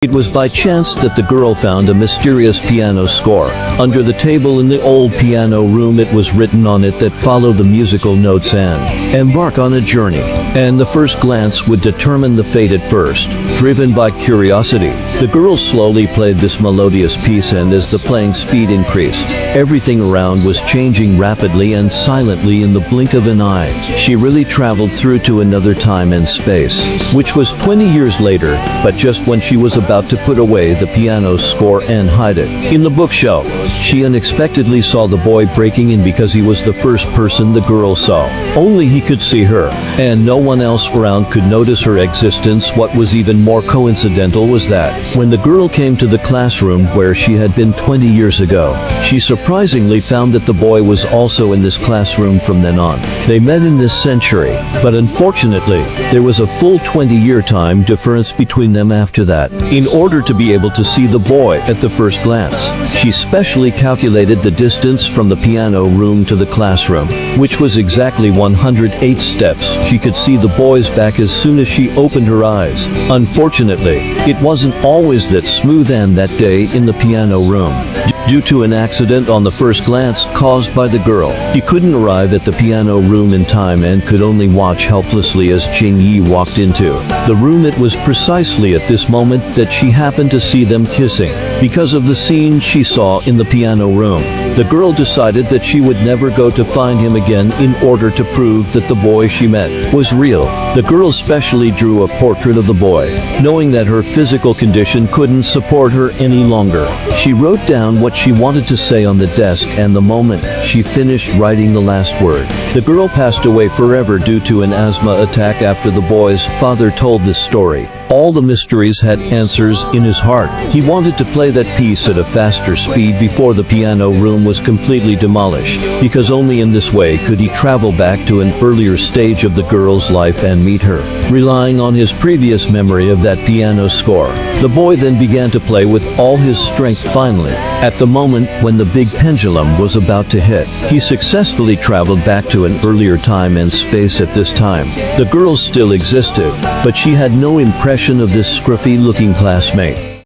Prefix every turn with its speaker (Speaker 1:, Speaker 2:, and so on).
Speaker 1: It was by chance that the girl found a mysterious piano score. Under the table in the old piano room, it was written on it that follow the musical notes and embark on a journey. And the first glance would determine the fate at first. Driven by curiosity, the girl slowly played this melodious piece, and as the playing speed increased, everything around was changing rapidly and silently in the blink of an eye. She really traveled through to another time and space, which was 20 years later, but just when she was about to put away the piano score and hide it in the bookshelf, she unexpectedly saw the boy breaking in because he was the first person the girl saw. Only he could see her, and no one else around could notice her existence. What was even more coincidental was that, when the girl came to the classroom where she had been 20 years ago, she surprisingly found that the boy was also in this classroom from then on. They met in this century, but unfortunately, there was a full 20-year time difference between them after that. In order to be able to see the boy at the first glance, she specially calculated the distance from the piano room to the classroom, which was exactly 108 steps. She could see the boy's back as soon as she opened her eyes. Unfortunately, it wasn't always that smooth, and that day in the piano room, due to an accident on the first glance caused by the girl, he couldn't arrive at the piano room in time and could only watch helplessly as Jing Yi walked into the room. It was precisely at this moment that she happened to see them kissing. Because of the scene she saw in the piano room, the girl decided that she would never go to find him again in order to prove that the boy she met was real. The girl specially drew a portrait of the boy, knowing that her physical condition couldn't support her any longer. She wrote down what she wanted to say on the desk, and the moment she finished writing the last word, the girl passed away forever due to an asthma attack. After the boy's father told this story, all the mysteries had answers in his heart. He wanted to play that piece at a faster speed before the piano room was completely demolished, because only in this way could he travel back to an earlier stage of the girl's life and meet her. Relying on his previous memory of that piano score, the boy then began to play with all his strength. Finally, at the moment when the big pendulum was about to hit, he successfully traveled back to an earlier time and space. At this time, the girl still existed, but she had no impression of this scruffy-looking classmate.